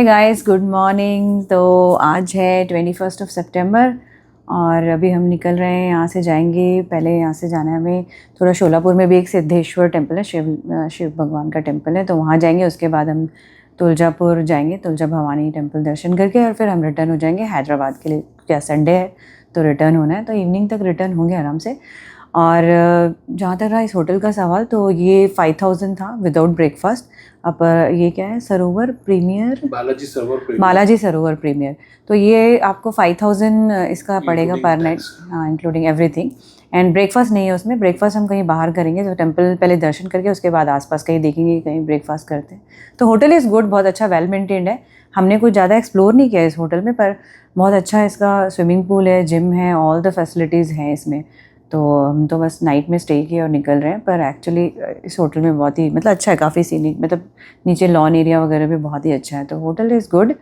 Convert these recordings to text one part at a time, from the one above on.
Guys, good morning. तो आज है 21 सितंबर और अभी हम निकल रहे हैं। यहाँ से जाएंगे, पहले यहाँ से जाना है हमें थोड़ा। शोलापुर में भी एक सिद्धेश्वर टेम्पल है, शिव भगवान का टेम्पल है, तो वहाँ जाएंगे। उसके बाद हम तुलजापुर जाएंगे, तुलजा भवानी टेम्पल दर्शन करके, और फिर हम रिटर्न हो जाएंगे हैदराबाद के लिए। क्या संडे है तो रिटर्न होना है, तो इवनिंग तक रिटर्न होंगे आराम से। और जहाँ तक रहा इस होटल का सवाल, तो ये 5000 था विदाउट ब्रेकफास्ट। अब ये क्या है, सरोवर प्रीमियर, बालाजी सरोवर प्रीमियर। तो ये आपको 5000 इसका पड़ेगा पर नाइट, हाँ, इंक्लूडिंग एवरीथिंग। एंड ब्रेकफास्ट नहीं है उसमें। ब्रेकफास्ट हम कहीं बाहर करेंगे, तो टेम्पल पहले दर्शन करके उसके बाद आसपास कहीं देखेंगे, कहीं ब्रेकफास्ट करते हैं। तो होटल इज़ गुड, बहुत अच्छा, वेल मेंटेन्ड है। हमने कुछ ज़्यादा एक्सप्लोर नहीं किया इस होटल में, पर बहुत अच्छा है। इसका स्विमिंग पूल है, जिम है, ऑल द फैसिलिटीज़ हैं इसमें। तो हम तो बस नाइट में स्टे किए और निकल रहे हैं। पर एक्चुअली इस होटल में बहुत ही मतलब अच्छा है, काफ़ी सीनिक, मतलब नीचे लॉन एरिया वगैरह भी बहुत ही अच्छा है। तो होटल इज़ गुड।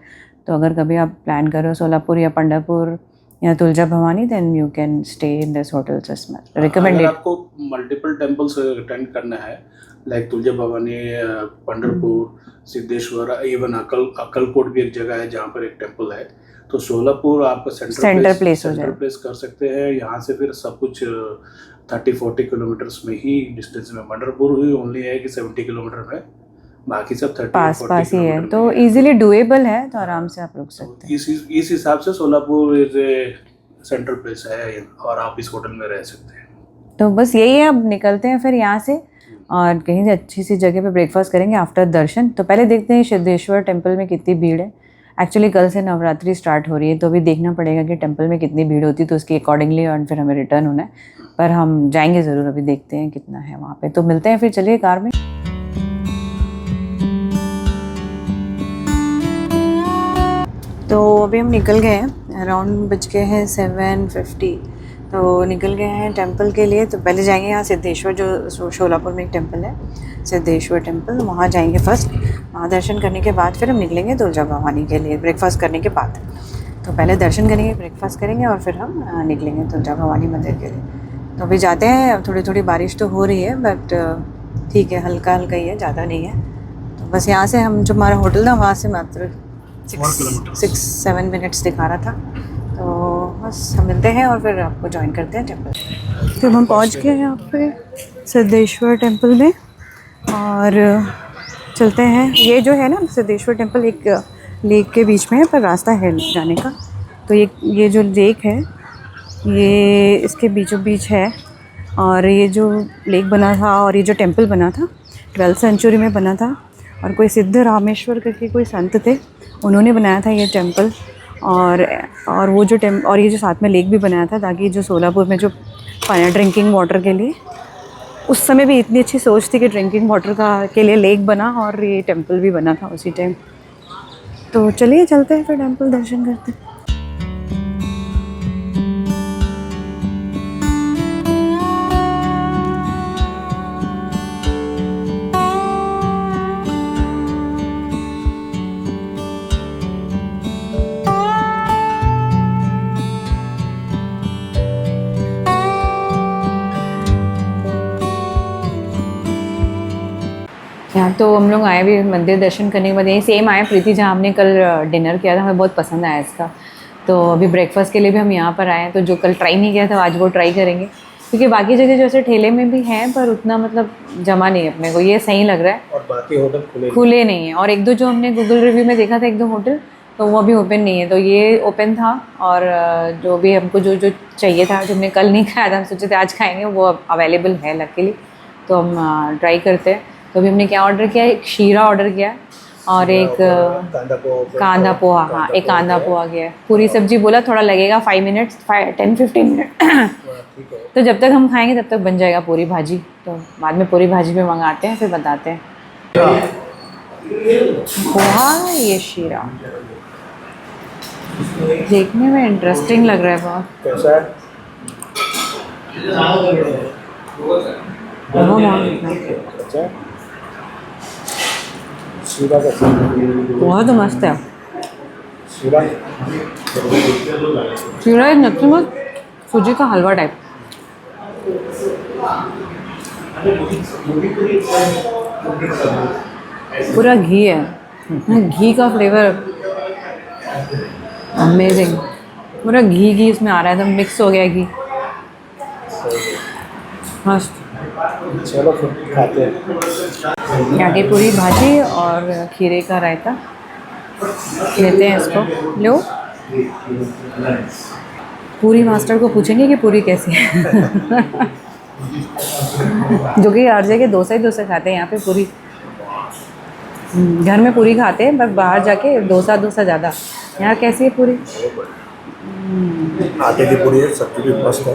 तो अगर कभी आप प्लान करो सोलापुर या पंडापुर या Tulja Bhavani, then you can stay in this hotel. Recommended. आपको मल्टीपल टेम्पल्स अटेंड करना है, लाइक तुलजा भवानी, पंडरपुर, सिद्धेश्वर, इवन अक्कलकोट भी एक जगह है जहाँ पर एक टेम्पल है। तो सोलापुर आप सेंटर प्लेस कर सकते हैं। यहाँ से फिर सब कुछ 30-40 किलोमीटर्स में ही डिस्टेंस में। पंडरपुर ही ओनली है कि 70 किलोमीटर में, बाकी सब 30-40 ही है, तो इजीली डुएबल है, तो आराम से आप रुक सकते हैं। इस हिसाब से Solapur is a central place है और आप इस होटल में रह सकते हैं। तो बस यही है, अब निकलते हैं फिर यहाँ से और कहीं से अच्छी सी जगह पे ब्रेकफास्ट करेंगे आफ्टर दर्शन। तो पहले देखते हैं सिद्धेश्वर टेम्पल में कितनी भीड़ है। एक्चुअली कल से नवरात्रि स्टार्ट हो रही है, तो अभी देखना पड़ेगा कि टेम्पल में कितनी भीड़ होती है, तो उसके अकॉर्डिंगली और फिर हमें रिटर्न होना है। पर हम जाएंगे ज़रूर, अभी देखते हैं कितना है वहाँ पे। तो मिलते हैं फिर, चलिए कार में। तो अभी हम निकल गए हैं, अराउंड बज गए हैं 7:50। तो निकल गए हैं टेम्पल के लिए। तो पहले जाएंगे यहाँ सिद्धेश्वर, जो शोलापुर में एक टेम्पल है, सिद्धेश्वर टेम्पल, वहाँ जाएंगे फर्स्ट। वहाँ दर्शन करने के बाद फिर हम निकलेंगे तुलजा भवानी के लिए, ब्रेकफास्ट करने के बाद। तो पहले दर्शन करेंगे, ब्रेकफास्ट करेंगे और फिर हम निकलेंगे तुलजा भवानी मंदिर के लिए। तो अभी जाते हैं। थोड़ी थोड़ी बारिश तो हो रही है, बट ठीक है, हल्का हल्का ही है, ज़्यादा नहीं है। तो बस यहाँ से हम, जो हमारा होटल था वहाँ से मात्र 6-7 मिनट्स दिखा रहा था। तो बस हम मिलते हैं और फिर आपको ज्वाइन करते हैं टेम्पल। तो हम पहुंच गए यहाँ पे सिद्धेश्वर टेम्पल में और चलते हैं। ये जो है ना सिद्धेश्वर टेम्पल, एक लेक के बीच में है, पर रास्ता है जाने का। तो ये जो लेक है, ये इसके बीचों बीच है। और ये जो लेक बना था और ये जो टेम्पल बना था 12th सेंचुरी में बना था। और कोई सिद्ध रामेश्वर करके कोई संत थे, उन्होंने बनाया था ये टेम्पल। और वो जो और ये जो साथ में लेक भी बनाया था, ताकि जो सोलापुर में जो पानी ड्रिंकिंग वाटर के लिए, उस समय भी इतनी अच्छी सोच थी कि ड्रिंकिंग वाटर के लिए लेक बना और ये टेम्पल भी बना था उसी टाइम। तो चलिए चलते हैं फिर टेम्पल दर्शन करते हैं। यहाँ तो हम लोग आए भी मंदिर दर्शन करने के बाद, यही सेम आए प्रीति जहाँ हमने कल डिनर किया था, हमें बहुत पसंद आया इसका। तो अभी ब्रेकफास्ट के लिए भी हम यहाँ पर आए हैं। तो जो कल ट्राई नहीं किया था आज वो ट्राई करेंगे, क्योंकि बाकी जगह जैसे ठेले में भी हैं, पर उतना मतलब जमा नहीं है अपने को, ये सही लग रहा है। और बाकी होटल खुले नहीं है। और एक दो जो हमने गूगल रिव्यू में देखा था, एक दो होटल, तो वो अभी ओपन नहीं है। तो ये ओपन था। और जो भी हमको जो जो चाहिए था, जो हमने कल नहीं खाया था, हम सोचे थे आज खाएँगे, वो अवेलेबल है लकीली। तो हम ट्राई करते हैं। तो अभी हमने क्या ऑर्डर किया है, एक शीरा ऑर्डर किया है और एक कांदा पोहा। हाँ, एक कांदा पोहा गया है। पूरी सब्जी बोला थोड़ा लगेगा 5 मिनट्स, 10-15 मिनट। तो जब तक हम खाएंगे तब तक बन जाएगा पूरी भाजी। तो बाद में पूरी भाजी भी मंगाते हैं, फिर बताते हैं। पोहा, ये शीरा देखने में इंटरेस्टिंग लग रहा है बहुत। पोहा तो मस्त है। शीरा इज नथिंग बट सूजी का हलवा टाइप। पूरा घी है, घी का फ्लेवर अमेजिंग, पूरा घी घी इसमें आ रहा है, एकदम मिक्स हो गया घी, मस्त। चलो फिर खाते हैं। आगे पूरी भाजी और खीरे का रायता लेते हैं इसको। लो, पूरी मास्टर को पूछेंगे कि पूरी कैसी है। जो कि हर जगह डोसा खाते हैं, यहाँ पे पूरी घर में पूरी खाते हैं, बस बाहर जाके डोसा ज़्यादा। यहाँ कैसी है पूरी? आटे की पूरी है, सब्जी भी मस्त है।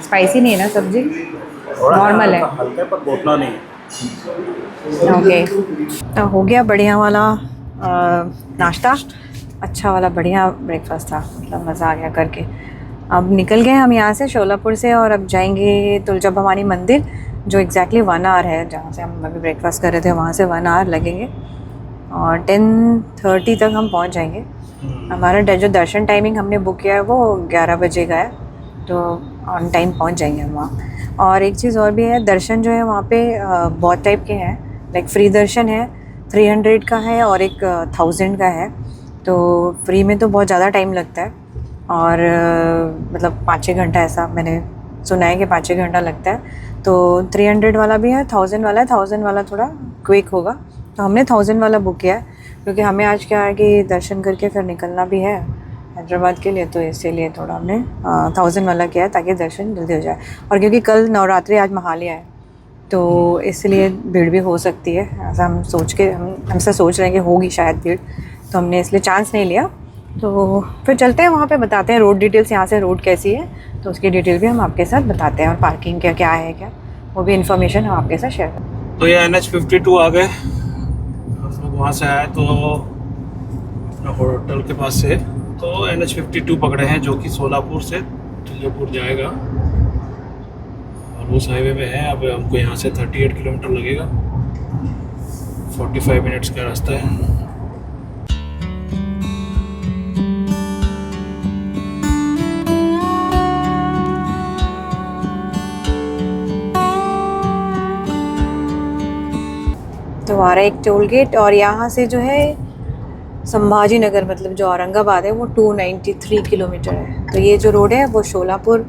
स्पाइसी नहीं है ना सब्जी? थोड़ा नॉर्मल है। हल्का पर उतना नहीं है। ओके, तो हो गया बढ़िया वाला नाश्ता, अच्छा वाला बढ़िया ब्रेकफास्ट था, मतलब मज़ा आ गया करके। अब निकल गए हम यहाँ से शोलापुर से, और अब जाएंगे तुलजा भवानी मंदिर, जो एग्जैक्टली 1 आवर है जहाँ से हम अभी ब्रेकफास्ट कर रहे थे, वहाँ से 1 आवर लगेंगे और 10:30 तक हम पहुँच जाएंगे। हमारा जो दर्शन टाइमिंग हमने बुक किया है वो 11 बजे का है, तो ऑन टाइम पहुँच जाएंगे हम वहाँ। और एक चीज़ और भी है, दर्शन जो है वहाँ पे बहुत टाइप के हैं, लाइक फ्री दर्शन है 300 का है और एक 1000 का है। तो फ्री में तो बहुत ज़्यादा टाइम लगता है, और मतलब 5-6 घंटा ऐसा मैंने सुना है कि 5-6 घंटा लगता है। तो 300 वाला भी है, 1000 वाला है। 1000 वाला थोड़ा क्विक होगा, तो हमने 1000 वाला बुक किया है, क्योंकि हमें आज क्या है कि दर्शन करके फिर निकलना भी है हैदराबाद के लिए, तो इसीलिए थोड़ा हमने 1000 वाला किया है, ताकि दर्शन जल्दी हो जाए। और क्योंकि कल नवरात्रि, आज महालया है, तो इसलिए भीड़ भी हो सकती है, ऐसा हम हमसे सोच रहे हैं कि होगी शायद भीड़, तो हमने इसलिए चांस नहीं लिया। तो फिर चलते हैं वहाँ पे, बताते हैं रोड डिटेल्स, यहाँ से रोड कैसी है, तो उसकी डिटेल भी हम आपके साथ बताते हैं, और पार्किंग क्या है क्या, वो भी इन्फॉर्मेशन हम आपके साथ शेयर करें। तो ये NH52 आ गए, हम लोग वहाँ से आए तो अपना होटल के पास से, तो NH52 पकड़े हैं, जो कि सोलापुर से तुलजापुर जाएगा, और उस हाईवे में है। अब हमको यहाँ से 38 किलोमीटर लगेगा, 45 मिनट्स का रास्ता है। तो आ रहा है एक टोल गेट, और यहाँ से जो है संभाजी नगर, मतलब जो औरंगाबाद है, वो 293 किलोमीटर है। तो ये जो रोड है वो शोलापुर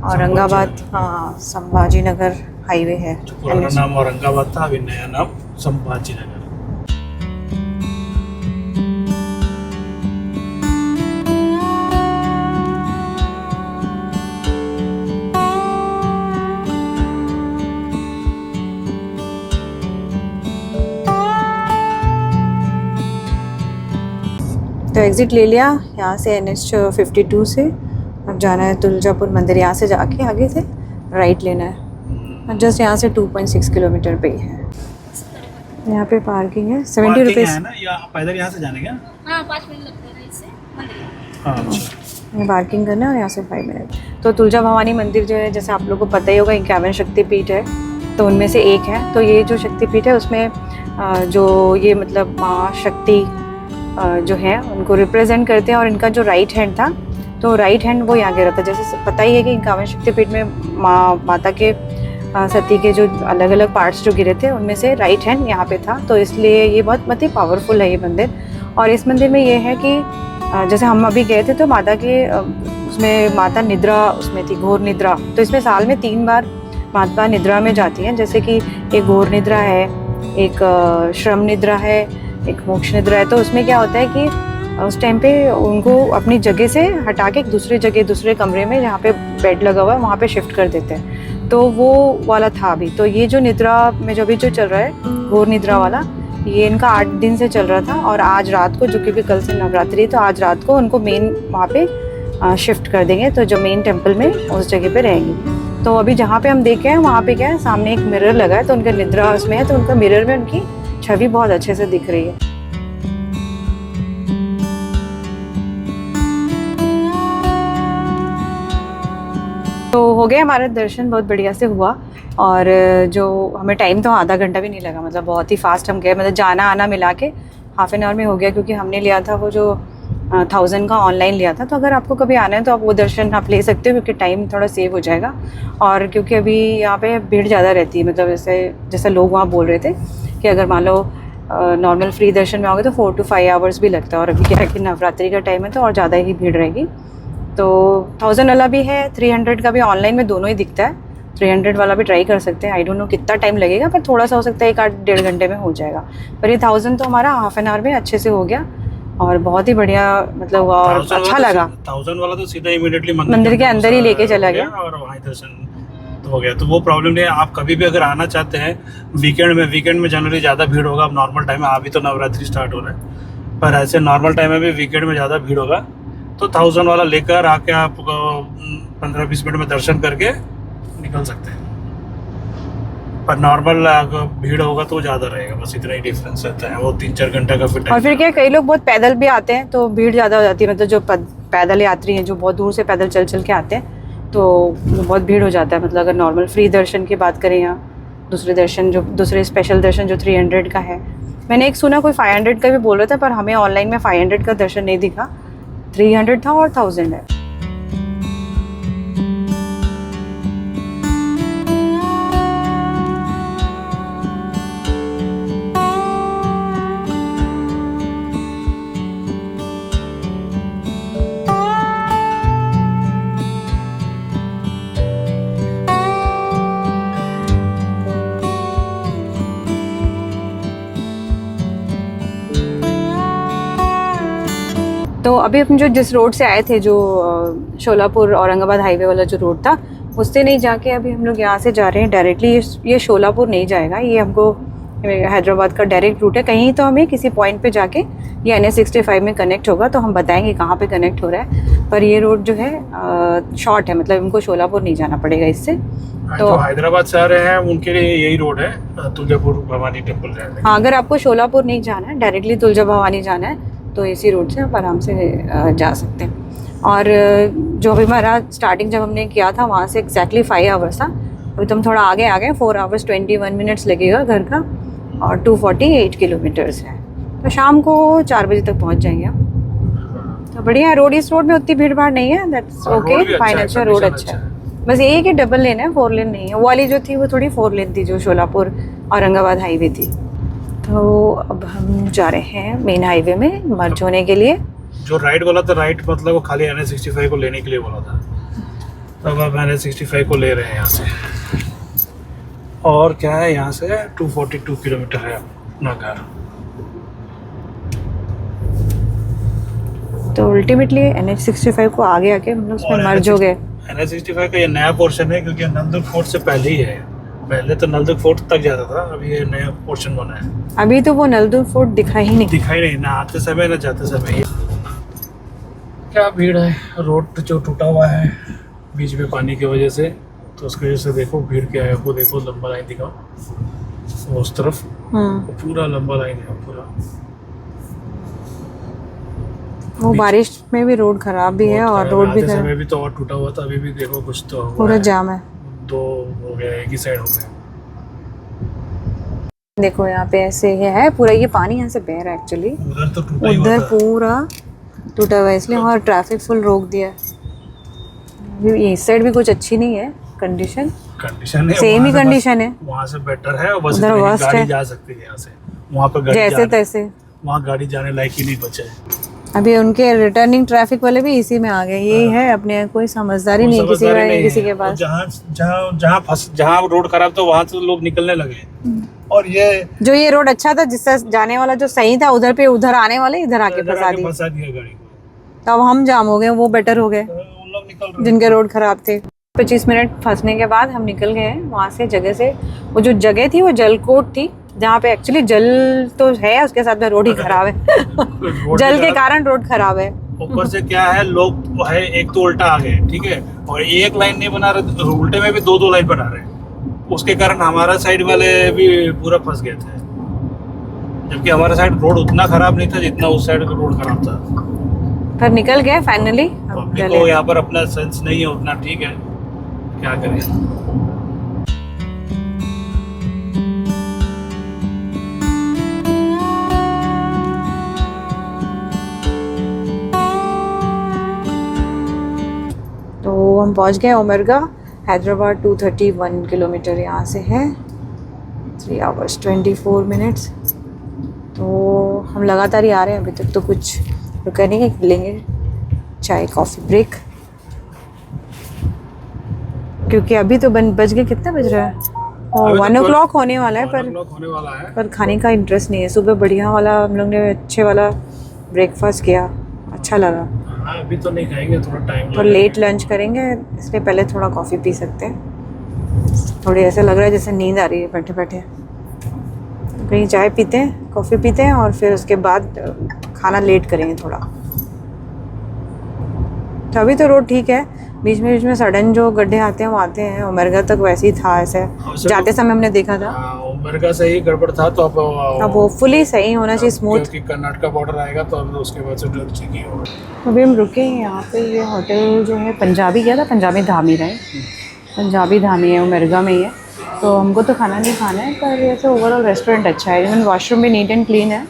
औरंगाबाद, हाँ, संभाजी नगर हाईवे है। पुराना नाम औरंगाबाद था, अभी नया नाम संभाजी नगर। तो एग्ज़िट ले लिया यहाँ से NH52 से। अब जाना है तुलजापुर मंदिर, यहाँ से जाके आगे से राइट लेना है, और जस्ट यहाँ से 2.6 किलोमीटर पे ही है। यहाँ पे पार्किंग है, 70 रुपीज़ है ना, यहाँ पैदल यहाँ से जाने क्या? हाँ 5 मिनट लगते हैं इससे मंदिर। हाँ, अच्छा। ये पार्किंग करना है, और यहाँ से 5 मिनट। तो तुलजा भवानी मंदिर जो है, जैसे आप लोगों को पता ही होगा, 51 शक्तिपीठ है, तो उनमें से एक है। तो ये जो शक्तिपीठ है उसमें जो ये मतलब माँ शक्ति जो है उनको रिप्रेजेंट करते हैं, और इनका जो राइट हैंड था, तो राइट हैंड वो यहाँ गिरा था। जैसे पता ही है कि 51 शक्तिपीठ में माता के सती के जो अलग अलग पार्ट्स जो गिरे थे, उनमें से राइट हैंड यहाँ पे था, तो इसलिए ये बहुत ही पावरफुल है ये मंदिर। और इस मंदिर में ये है कि जैसे हम अभी गए थे, तो माता के उसमें माता निद्रा उसमें थी, घोर निद्रा। तो इसमें साल में 3 बार माता निद्रा में जाती हैं, जैसे कि एक घोर निद्रा है, एक श्रम निद्रा है, एक मोक्ष निद्रा है। तो उसमें क्या होता है कि उस टाइम पे उनको अपनी जगह से हटा के एक दूसरे जगह, दूसरे कमरे में जहाँ पे बेड लगा हुआ है, वहाँ पे शिफ्ट कर देते हैं। तो वो वाला था अभी। तो ये जो निद्रा में जो अभी जो चल रहा है, घोर निद्रा वाला, ये इनका 8 दिन से चल रहा था, और आज रात को, जो क्योंकि कल से नवरात्रि है, तो आज रात को उनको मेन वहाँ पे शिफ्ट कर देंगे, तो जो मेन टेम्पल में उस जगह पे रहेंगी। तो अभी जहाँ पे हम देखे हैं, वहाँ पे क्या है, सामने एक मिरर लगा है, तो उनका निद्रा उसमें है, तो उनका मिरर में उनकी छवि बहुत अच्छे से दिख रही है। तो हो गया हमारा दर्शन, बहुत बढ़िया से हुआ, और जो हमें टाइम तो आधा घंटा भी नहीं लगा, मतलब बहुत ही फास्ट हम गए, मतलब जाना आना मिला के हाफ एन आवर में हो गया, क्योंकि हमने लिया था वो जो 1000 का ऑनलाइन लिया था। तो अगर आपको कभी आना है तो आप वो दर्शन आप ले सकते हो, क्योंकि टाइम थोड़ा सेव हो जाएगा। और क्योंकि अभी यहाँ पे भीड़ ज़्यादा रहती है, मतलब जैसे लोग वहाँ बोल रहे थे कि अगर मान लो नॉर्मल फ्री दर्शन में आओगे तो 4 to 5 आवर्स भी लगता है, और अभी क्या है कि नवरात्रि का टाइम है तो और ज़्यादा ही भीड़ रहेगी। तो 1000 वाला भी है, 300 का भी ऑनलाइन में दोनों ही दिखता है। 300 वाला भी ट्राई कर सकते हैं। आई डोंट नो कितना टाइम लगेगा, पर थोड़ा सा हो सकता है 1-1.5 घंटे में हो जाएगा। पर ये 1000 तो हमारा हाफ एन आवर में अच्छे से हो गया और बहुत ही बढ़िया मतलब हुआ और अच्छा लगा। 1000 वाला तो सीधा इमीडिएटली मंदिर के अंदर ही लेके चला गया और वहाँ दर्शन तो हो गया। तो वो प्रॉब्लम नहीं है। आप कभी भी अगर आना चाहते हैं वीकेंड में जनरली ज़्यादा भीड़ होगा। अब नॉर्मल टाइम में अभी तो नवरात्रि स्टार्ट हो रहा है, पर ऐसे नॉर्मल टाइम में भी वीकेंड में ज़्यादा भीड़ होगा। तो 1000 वाला लेकर आके आप 15-20 मिनट में दर्शन करके निकल सकते हैं। पर नॉर्मल अगर भीड़ होगा तो ज़्यादा रहेगा, बस इतना ही डिफरेंस रहता है। वो 3-4 घंटा का फिर और फिर क्या कई लोग बहुत पैदल भी आते हैं तो भीड़ ज़्यादा हो जाती है। मतलब जो पैदल यात्री हैं जो बहुत दूर से पैदल चल के आते हैं तो बहुत भीड़ हो जाता है। मतलब अगर नॉर्मल फ्री दर्शन की बात करें या दूसरे स्पेशल दर्शन जो 300 का है, मैंने एक सुना कोई 500 का भी बोल रहा था, पर हमें ऑनलाइन में 500 का दर्शन नहीं दिखा, 300 था और 1000 है। तो अभी हम जिस रोड से आए थे, जो शोलापुर औरंगाबाद हाईवे वाला जो रोड था, उससे नहीं जाके अभी हम लोग यहाँ से जा रहे हैं डायरेक्टली। ये शोलापुर नहीं जाएगा, ये हमको हैदराबाद का डायरेक्ट रूट है। कहीं तो हमें किसी पॉइंट पे जाके ये NH-65 में कनेक्ट होगा, तो हम बताएंगे कहाँ पे कनेक्ट हो रहा है। पर ये रोड जो है शॉर्ट है, मतलब हमको शोलापुर नहीं जाना पड़ेगा इससे। तो हैदराबाद से आ रहे हैं उनके लिए यही रोड है, तुलजापुर भवानी टेम्पल जाने। हाँ, अगर आपको शोलापुर नहीं जाना है, डायरेक्टली तुलजा भवानी जाना है, तो इसी रोड से आप आराम से जा सकते हैं। और जो अभी हमारा स्टार्टिंग जब हमने किया था वहाँ से एग्जैक्टली 5 आवर्स था। अभी तो हम थोड़ा आगे आ गए, 4 hours 21 minutes लगेगा घर का, और 248 किलोमीटर्स है। तो शाम को 4 बजे तक पहुँच जाएंगे हम। तो बढ़िया रोड, इस रोड में उतनी भीड़ भाड़ नहीं है, दैट्स ओके, फाइन, अच्छा रोड अच्छा है। बस यही कि डबल लेन है, 4 लेन नहीं है। वो वाली जो थी वो थोड़ी 4 लेन थी, जो शोलापुर औरंगाबाद हाईवे थी। तो अब हम जा रहे हैं मेन हाईवे में मर्ज होने के लिए। जो राइट बोला था, राइट मतलब वो खाली NH-65 को लेने के लिए बोला था, तब अब NH-65 को ले रहे हैं यहाँ से। और क्या है, यहाँ से 242 किलोमीटर है अपना घर। तो अल्टीमेटली NH-65 को आगे आके हम लोग उसमें मर्ज हो गए। NH-65 का ये नया पोर्शन है, क्योंकि नलदुर्ग फोर्ट से पहले ही है। पहले तो नलदुर्ग फोर्ट तक जाता था, अभी ये नया पोर्शन बना है। अभी तो वो नलदुर्ग फोर्ट दिखा ही नहीं, ना आते समय ना जाते समय। क्या भीड़ है, रोड जो टूटा हुआ है बीच में पानी की वजह से, तो उसकी वजह से देखो भीड़ क्या है। वो देखो लंबा लाइन दिखाओ उस तरफ, पूरा लंबा लाइन है पूरा। वो बारिश में भी रोड खराब भी है, और रोड भी खराब, भी तो और टूटा हुआ था। अभी भी देखो कुछ तो पूरा जाम है। 2 हो गया, एक ही साइड हो गया। देखो यहाँ पे ऐसे है पूरा, ये पानी यहाँ से बह रहा है एक्चुअली। उधर तो टूटा ही हुआ उधर था। पूरा टूटा हुआ है, इसलिए वहाँ ट्रैफिक फुल रोक दिया है। इस साइड भी कुछ अच्छी नहीं है कंडीशन है, सेम ही कंडीशन है। वहाँ से बेटर है, बस उधर वर्स्ट गाड़ी है। जा सकती है यहाँ से, वहाँ पर गाड़ी जैसे तैसे वहाँ गाड़ी जाने लायक ही नहीं बचा है। अभी उनके रिटर्निंग ट्रैफिक वाले भी इसी में आ गए। यही है, अपने कोई समझदारी नहीं किसी के पास। जहाँ रोड खराब था वहाँ से लोग निकलने लगे, और ये रोड अच्छा था, जिससे जाने वाला जो सही था उधर आने वाले इधर आके फंसा दिया गाड़ी को। तब हम जाम हो गए, वो बेटर हो गए उन लोग निकल रहे जिनके रोड खराब थे। 25 मिनट फंसने के बाद हम निकल गए हैं वहाँ से जगह से। वो जो जगह थी वो जलकोट थी, जहाँ पे एक्चुअली जल तो है, उसके साथ में रोड ही खराब है। जल के कारण रोड खराब है। ऊपर से क्या है, लोग है एक तो उल्टा आ गए, ठीक है, और एक लाइन नहीं बना रहे, उल्टे में भी 2-2 लाइन बना रहे। उसके कारण हमारा साइड वाले भी पूरा फंस गए थे, जबकि हमारा साइड रोड उतना खराब नहीं था जितना उस साइड का रोड खराब था। फिर निकल गए फाइनली। पब्लिक को यहाँ पर अपना सेंस नहीं है उतना, ठीक है, क्या करें। तो हम पहुंच गए उमरगा, हैदराबाद। 231 किलोमीटर यहाँ से है, 3 hours 24 minutes। तो हम लगातार ही आ रहे हैं अभी तक, तो कुछ रुका नहीं है, लेंगे चाय कॉफ़ी ब्रेक, क्योंकि अभी तो बज गए, कितना बज रहा है, और 1 o'clock होने वाला है, 1 o'clock होने वाला है। पर खाने का इंटरेस्ट नहीं है। सुबह बढ़िया वाला हम लोग ने अच्छे वाला ब्रेकफास्ट किया, अच्छा लगा, हाँ अभी तो नहीं खाएंगे, थोड़ा टाइम तो लेट लंच करेंगे, इसलिए पहले थोड़ा कॉफ़ी पी सकते हैं। थोड़ी ऐसा लग रहा है जैसे नींद आ रही है बैठे बैठे, कहीं चाय पीते हैं, कॉफ़ी पीते हैं, और फिर उसके बाद खाना लेट करेंगे थोड़ा। तो अभी तो रोड ठीक है, बीच में सडन जो गड्ढे आते हैं वो आते हैं। उमरगा तक वैसे ही था, ऐसे जाते समय हमने देखा था। उमरगा से ही गड़बड़ था, तो अब होपफुली सही होना चाहिए, स्मूथ। क्योंकि कर्नाटका बॉर्डर आएगा तो अब उसके बाद से ट्रक चेकिंग होगा। अभी हम रुके हैं यहाँ पे, ये होटल जो है पंजाबी, क्या था, पंजाबी धामी रहे, पंजाबी धामी है, उमरगा में ही है। तो हमको तो खाना नहीं खाना है, पर ऐसे ओवरऑल रेस्टोरेंट अच्छा है, इवन वॉशरूम भी नीट एंड क्लीन है,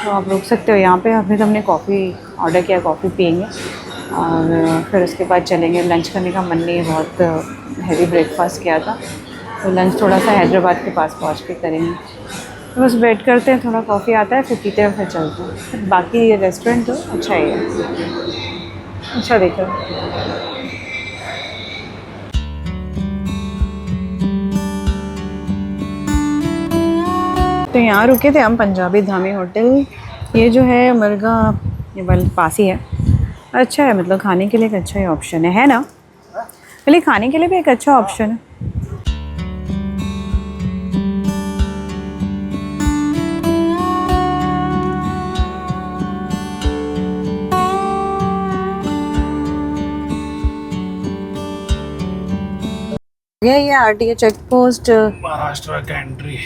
तो आप रुक सकते हो यहाँ पे। अभी तो हमने कॉफ़ी ऑर्डर किया, कॉफ़ी पियेंगे और फिर उसके बाद चलेंगे। लंच करने का मन नहीं है, बहुत हैवी ब्रेकफास्ट किया था, तो लंच थोड़ा सा हैदराबाद के पास पहुँच के करेंगे। तो बस वेट करते हैं, थोड़ा कॉफ़ी आता है, फिर पीते हैं, फिर चलते हैं। बाकी ये रेस्टोरेंट तो अच्छा ही है, अच्छा देखो। तो यहाँ रुके थे हम, पंजाबी धामी होटल। ये जो है उमरगा, ये वाले पास ही है, अच्छा है, मतलब खाने के लिए एक अच्छा ही ऑप्शन है ना, पहले खाने के लिए भी एक अच्छा ऑप्शन है। ये आरटीओ चेक पोस्ट, महाराष्ट्र का एंट्री,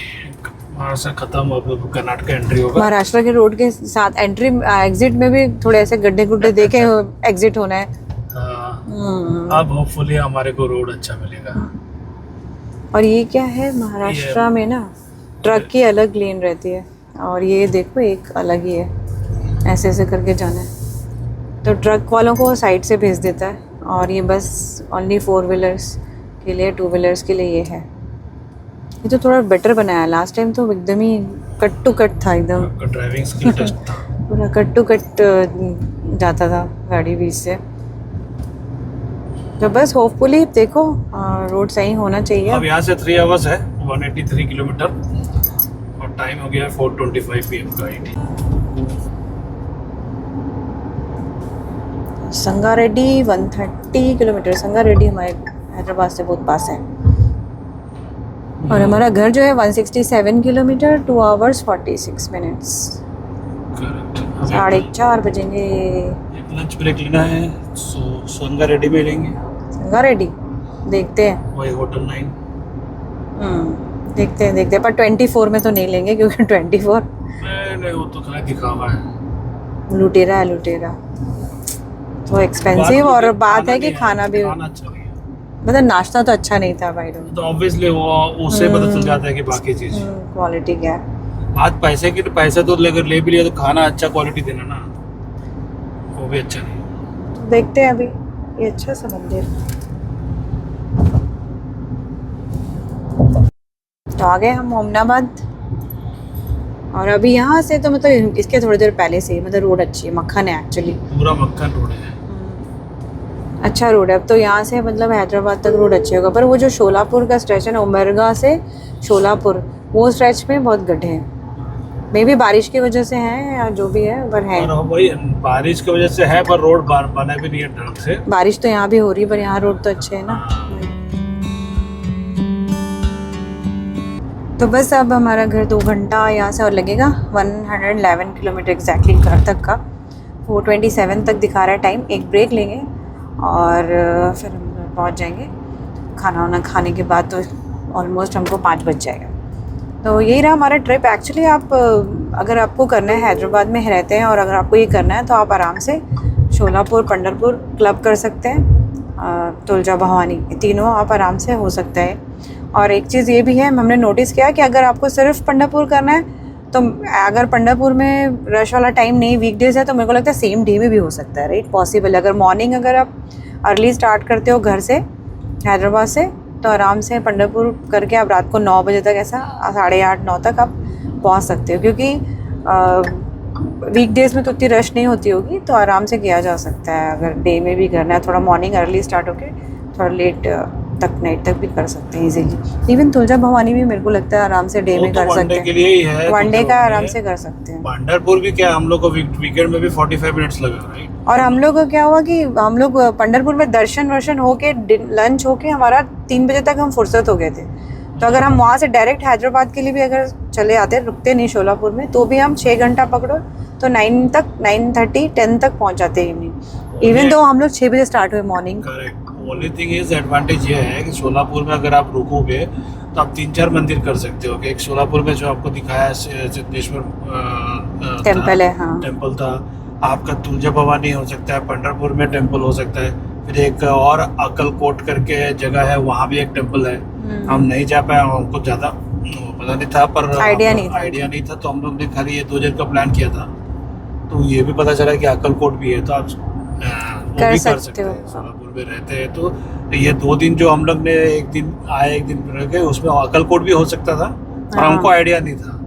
महाराष्ट्र खत्म, अब कर्नाटक एंट्री होगा। महाराष्ट्र के रोड के साथ एंट्री एग्जिट में भी थोड़े ऐसे गड्ढे गुड्ढे देखे एग्जिट होना है। अब होपफुली हमारे को रोड अच्छा मिलेगा। और ये क्या है, महाराष्ट्र में ना ट्रक की अलग लेन रहती है, और ये देखो एक अलग ही है, ऐसे ऐसे करके जाना है। तो ट्रक वालों को साइड से भेज देता है, और ये बस ओनली 4 व्हीलर्स के लिए, 2 व्हीलर्स के लिए ये है। ये तो थोड़ा बेटर बनाया है, लास्ट टाइम तो एकदम ही कट टू कट था, एकदम ड्राइविंग स्किल टेस्ट था, पूरा कट टू कट जाता था गाड़ी बीच से। तो बस होपफुली देखो रोड सही होना चाहिए। अब यहाँ से 3 आवर्स है, 183 किलोमीटर, और टाइम हो गया 4:25 PM का। संगारेड्डी 130 किलोमीटर, संगारेड्डी हमारे हैदराबाद से बहुत पास है, और हमारा घर जो है 167 किलोमीटर, 2 hours 46 minutes। करेक्ट। 4:30 बजेंगे। एक लंच ब्रेक लेना है, सो संगारेड्डी में लेंगे। संगारेड्डी देखते हैं, वही होटल 9। देखते हैं, पर 24 में तो नहीं लेंगे, क्योंकि 24 नहीं, वो तो खाली दिखावा है, लुटेरा है, लुटेरा तो एक्सपेंसिव। और बात है कि खाना भी, अच्छा नहीं है, मतलब नाश्ता तो अच्छा नहीं था भाई, तो ऑब्वियसली वो उससे पता चल जाता है कि बाकी चीज क्वालिटी क्या है। आज पैसे तो लेकर ले भी लिया, तो खाना अच्छा क्वालिटी देना ना, वो भी अच्छा नहीं। तो देखते हैं अभी, ये अच्छा सा मंदिर। तो आ गए हम मोमनाबाद, और अभी यहाँ से तो मतलब इसके थोड़ी देर पहले से मतलब रोड अच्छी है, मक्खन है एक्चुअली, पूरा मक्खन रोड है, अच्छा रोड है। अब तो यहाँ से मतलब हैदराबाद तक रोड अच्छे होगा, पर वो जो शोलापुर का स्ट्रेच है ना, उमरगा से शोलापुर, वो स्ट्रेच में बहुत गड्ढे हैं, मे भी बारिश की वजह से है या जो भी है, पर है। और वही बारिश की वजह से है, पर रोड बना भी नहीं है ढंग से। बारिश तो यहाँ भी हो रही है, पर यहाँ रोड तो अच्छे है ना। तो बस अब हमारा घर 2 घंटा यहाँ से और लगेगा, 111 किलोमीटर एग्जैक्टली घर तक का, 4:27 तक दिखा रहा है टाइम। एक ब्रेक लेंगे और फिर हम पहुँच जाएंगे। खाना वाना खाने के बाद तो ऑलमोस्ट हमको 5 बज जाएगा। तो यही रहा हमारा ट्रिप। एक्चुअली आप अगर आपको करना है, हैदराबाद में रहते हैं और अगर आपको ये करना है, तो आप आराम से शोलापुर, पंढरपुर क्लब कर सकते हैं, तुलजा भवानी, तीनों आप आराम से हो सकता है। और एक चीज़ ये भी है, हमने नोटिस किया कि अगर आपको सिर्फ पंढरपुर करना है, तो अगर पंढरपुर में रश वाला टाइम नहीं, वीकडेज है, तो मेरे को लगता है सेम डे में भी हो सकता है, राइट, पॉसिबल। अगर मॉर्निंग अगर आप अर्ली स्टार्ट करते हो घर से, हैदराबाद से, तो आराम से पंढरपुर करके आप रात को 9 बजे तक, ऐसा 8:30-9 तक आप पहुंच सकते हो। क्योंकि वीकडेज में तो उतनी रश नहीं होती होगी, तो आराम से किया जा सकता है। अगर डे में भी करना है, थोड़ा मॉर्निंग अर्ली स्टार्ट होके थोड़ा लेट तक नाइट तक भी कर सकते हैं इजीली। इवन तुलजा भवानी भी मेरे को लगता है आराम से डे में कर सकते के हैं, लिए ही है, वन डे का तुलजा आराम भवानी से कर सकते हैं। पंढरपुर भी क्या हम लोग को वीकेंड में भी 45 मिनट्स लगा, राइट। और हम लोग को क्या हुआ कि हम लोग पंढरपुर में दर्शन वर्शन होके लंच होके हमारा 3 बजे तक हम फुर्सत हो गए थे। तो अगर हम वहाँ से डायरेक्ट हैदराबाद के लिए भी अगर चले आते, रुकते नहीं शोलापुर में, तो भी हम 6 घंटा पकड़ो तो 9 तक 9:30 10 तक पहुँच जाते हैं इवनिंग, इवन तो हम लोग 6 बजे स्टार्ट हुए morning. Correct. Only thing is advantage ये है कि शोलापुर में अगर आप रुकोगे तो आप 3-4 मंदिर कर सकते हो। कि एक शोलापुर में जो आपको दिखाया सिद्धेश्वर टेम्पल है, हाँ टेम्पल था, आपका तुलजा भवानी हो सकता है, पंढरपुर में टेम्पल हो सकता है, फिर एक और अक्कलकोट करके जगह है, वहाँ भी एक टेम्पल है। हम नहीं जा पाए, हमको ज़्यादा पता नहीं था, पर आइडिया नहीं था, तो हम लोग ने खाली ये 2 जगह का प्लान किया था। तो ये भी पता चला कि अक्कलकोट भी है, तो आप कर सकते हो। सोलापुर में रहते हैं तो ये 2 दिन जो हम लोग ने, एक दिन आए एक दिन रह गए, उसमें अक्कलकोट भी हो सकता था, पर हाँ। हमको आइडिया नहीं था।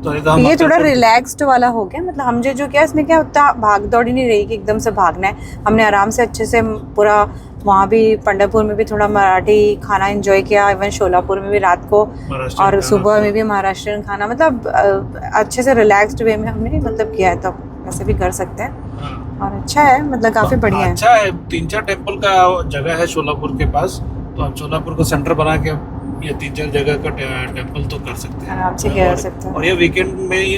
तो नहीं तो हम ये थोड़ा अक्कलकोट- रिलैक्स्ड वाला हो गया, मतलब हम जो किया इसमें क्या उतना भाग दौड़ ही नहीं रही कि एकदम से भागना है। हमने आराम से अच्छे से पूरा, वहाँ भी पंढरपुर में भी थोड़ा मराठी खाना एंजॉय किया, इवन शोलापुर में भी रात को, महाराष्ट्रियन और खाना सुबह में भी महाराष्ट्रियन खाना, मतलब अच्छे से रिलैक्स्ड वे में हमने मतलब किया है। तो वैसे भी कर सकते हैं हाँ। और अच्छा है, मतलब काफ़ी बढ़िया है। अच्छा है। 3-4 टेम्पल का जगह है शोलापुर के पास, तो आप शोलापुर को सेंटर बना के ये 3-4 जगह का टेम्पल तो कर सकते हैं, आराम से किया जा सकता है। और ये वीकेंड में ही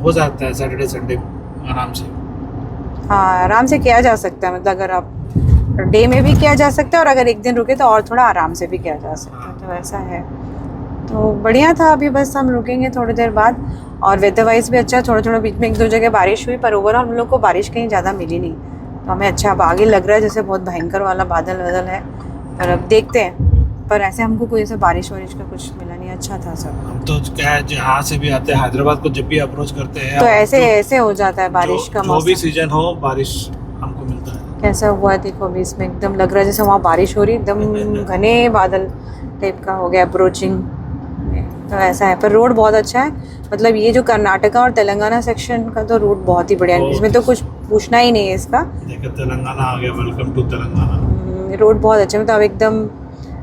हो जाता है, सैटरडे संडे आराम से। हाँ आराम से किया जा सकता है, मतलब अगर आप डे में भी किया जा सकता है, और अगर एक दिन रुके तो और थोड़ा आराम से भी किया जा सकता है, तो ऐसा है। तो बढ़िया था। अभी बस हम रुकेंगे थोड़ी देर बाद, और वेदर वाइज भी अच्छा, थोड़ा थोड़ा बीच में 1-2 जगह बारिश हुई, पर ओवरऑल हम लोग को बारिश कहीं ज़्यादा मिली नहीं। तो हमें अच्छा, अब आगे लग रहा है जैसे बहुत भयंकर वाला बादल वादल है, पर अब देखते हैं। पर ऐसे हमको कोई ऐसा बारिश वारिश का कुछ मिला नहीं, अच्छा था सब। हम तो क्या है, जहाँ से भी आते हैं हैदराबाद को जब भी अप्रोच करते हैं, तो और ऐसे हो जाता है बारिश का जो भी मौसम। सीजन हो, बारिश हमको मिलता है। कैसा हुआ है देखो, अभी इसमें एकदम लग रहा है जैसे वहाँ बारिश हो रही, एकदम घने बादल टाइप का हो गया अप्रोचिंग। तो ऐसा है, पर रोड बहुत अच्छा है। मतलब ये जो कर्नाटका और तेलंगाना सेक्शन का तो रोड बहुत ही बढ़िया है, इसमें तो कुछ पूछना ही नहीं है इसका। देखो तेलंगाना आ गया, वेलकम टू तेलंगाना। रोड बहुत अच्छा है, मतलब एकदम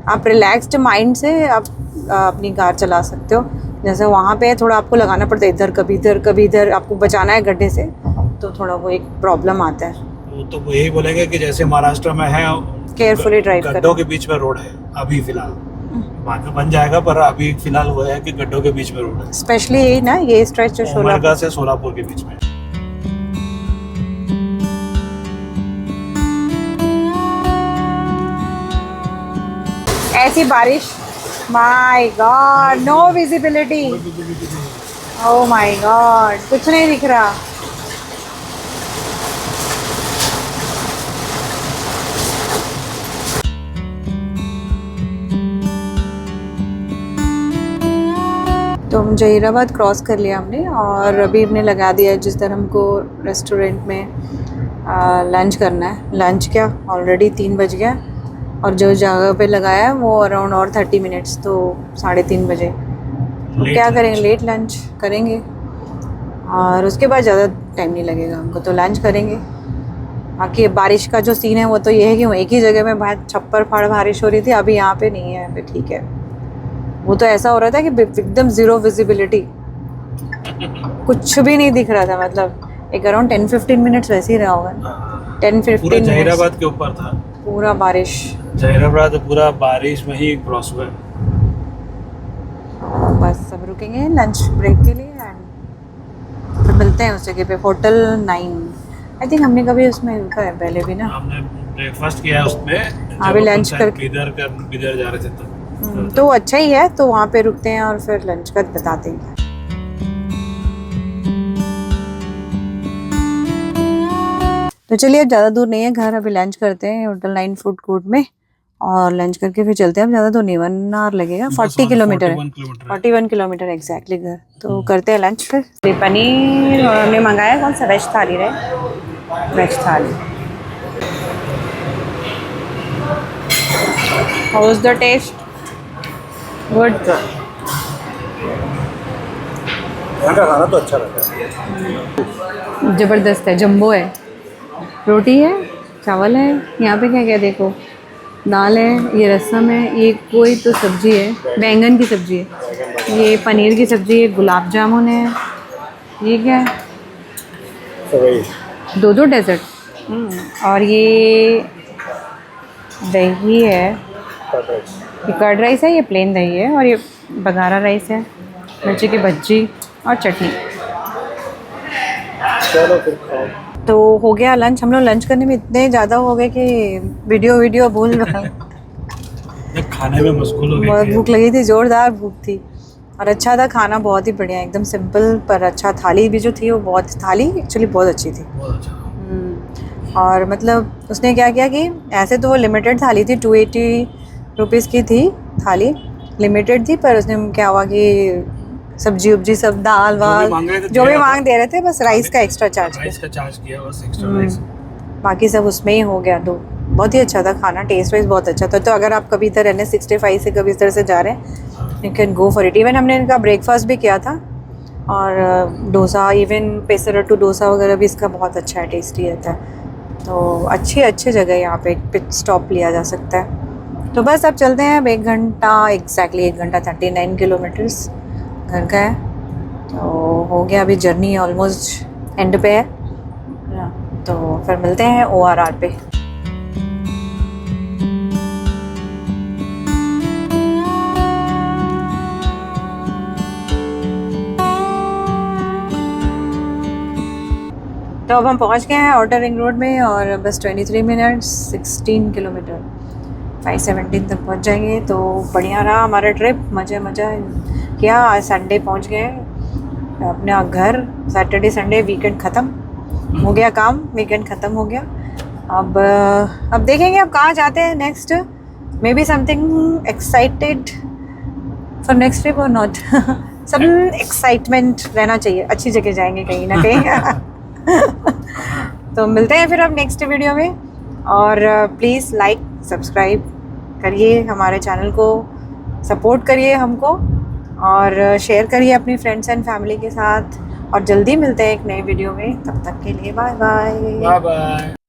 आप रिलैक्स्ड माइंड से आप अपनी कार चला सकते हो। जैसे वहाँ पे थोड़ा आपको लगाना पड़ता है, इधर कभी इधर आपको बचाना है गड्ढे से, तो थोड़ा वो एक प्रॉब्लम आता है। वो तो वो यही बोलेंगे कि जैसे महाराष्ट्र में है, केयरफुली ड्राइव गड्ढों करना। के बीच में रोड है अभी फिलहाल, बाद में बन जाएगा, पर अभी फिलहाल वो है कि गड्ढों के बीच में रोड है। स्पेशली यही ना, ये स्ट्रेच जो शोलापुर उमरगा से सोलापुर के बीच में। ऐसी बारिश, my God, no visibility, oh my God, कुछ नहीं दिख रहा। तो हम जहीराबाद क्रॉस कर लिया हमने, और अभी हमने लगा दिया है जिस तरह हमको रेस्टोरेंट में लंच करना है। लंच क्या, ऑलरेडी 3 बज गया, और जो जगह पे लगाया है वो अराउंड और 30 मिनट्स, तो 3:30 बजे। तो क्या करेंगे, लेट लंच करेंगे, और उसके बाद ज़्यादा टाइम नहीं लगेगा हमको, तो लंच करेंगे। बाकी बारिश का जो सीन है वो तो ये है कि वो एक ही जगह में बहुत छप्पर फाड़ बारिश हो रही थी, अभी यहाँ पे नहीं है, अभी ठीक है। वो तो ऐसा हो रहा था कि एकदम ज़ीरो विजिबिलिटी, कुछ भी नहीं दिख रहा था, मतलब एक अराउंड 10-15 मिनट्स वैसे ही रहा होगा, 10-15 पूरा मिनट्स जहीराबाद के ऊपर था, पूरा बारिश। जहीराबाद पूरा बारिश में ही क्रॉस हुआ। बस सब रुकेंगे लंच ब्रेक के लिए, एंड फिर मिलते हैं उस जगह पे, होटल 9। आई थिंक हमने कभी उसमें रुका है पहले भी ना। हमने ब्रेकफास्ट किया है उसमें, अभी लंच करके बिदर जा रहे थे तो अच्छा ही है, तो वहाँ पे रुकते हैं और फिर लंच का बताते हैं। तो चलिए, अब ज़्यादा दूर नहीं है घर, अभी लंच करते हैं होटल 9 फूड कोर्ट में, और लंच करके फिर चलते हैं। अब ज़्यादा दूर नहीं, 1 आवर लगेगा, 40 किलोमीटर है, 41 किलोमीटर एग्जैक्टली घर। तो करते हैं लंच फिर। पनीर हमने मंगाया, कौन सा, वेज थाली रहे, वेज थाली। How is the taste? Good. यहाँ का खाना तो अच्छा रहता है। ज़बरदस्त है, जम्बो है, रोटी है, चावल है, यहाँ पे क्या क्या देखो, दाल है, ये रसम है, ये कोई तो सब्जी है, बैंगन की सब्जी है, ये पनीर की सब्जी है, गुलाब जामुन है, ये क्या है, तो दो डेजर्ट, और ये दही है, ये कर्ड राइस है, ये प्लेन दही है, और ये बघारा राइस है, मिर्ची की भज्जी और चटनी। चलो फिर खाओ। तो हो गया लंच। हम लोग लंच करने में इतने ज़्यादा हो गए कि वीडियो भूल गए। खाने में मशगूल हो बहुत गए। भूख लगी थी, जोरदार भूख थी, और अच्छा था खाना, बहुत ही बढ़िया, एकदम सिंपल पर अच्छा। थाली भी जो थी वो थाली एक्चुअली बहुत अच्छी थी। बहुत अच्छा। और मतलब उसने क्या किया कि ऐसे तो वो लिमिटेड थाली थी, 280 रुपीज़ की थी थाली, लिमिटेड थी, पर उसने क्या हुआ कि सब्जी उब्जी सब दाल वाल जो भी मांग दे रहे थे, बस राइस का एक्स्ट्रा चार्ज राइस का चार्ज किया, बस एक्स्ट्रा राइस। बाकी सब उसमें ही हो गया। बहुत ही अच्छा था खाना, टेस्ट वाइज बहुत अच्छा था। तो अगर आप कभी इधर NH65 से कभी इस तरह से जा रहे हैं, you can go for it. Even हमने इनका ब्रेकफास्ट भी किया था, और डोसा, इवन पेसरट्टू डोसा वगैरह भी इसका बहुत अच्छा है, टेस्टी रहता है। तो अच्छी जगह यहाँ पे पिट स्टॉप लिया जा सकता है। तो बस अब चलते हैं। अब 1 घंटा एग्जैक्टली 1 घंटा 39 किलोमीटर्स घर का है। तो हो गया, अभी जर्नी ऑलमोस्ट एंड पे है, तो फिर मिलते हैं ORR पे। तो अब हम पहुंच गए हैं आउटर रिंग रोड में, और बस 23 मिनट्स 16 किलोमीटर 517 तक पहुंच जाएंगे। तो बढ़िया रहा हमारा ट्रिप, मज़ा किया। आज संडे पहुंच गए अपने घर। सैटरडे संडे वीकेंड ख़त्म हो गया, काम वीकेंड ख़त्म हो गया। अब देखेंगे अब कहाँ जाते हैं next. May be something excited for next trip और नॉट। सब एक्साइटमेंट रहना चाहिए, अच्छी जगह जाएंगे कहीं ना कहीं। तो मिलते हैं फिर अब नेक्स्ट वीडियो में, और प्लीज़ लाइक सब्सक्राइब करिए हमारे चैनल को, सपोर्ट करिए हमको, और शेयर करिए अपनी फ्रेंड्स एंड फैमिली के साथ। और जल्दी मिलते हैं एक नए वीडियो में, तब तक के लिए बाय बाय। Bye bye.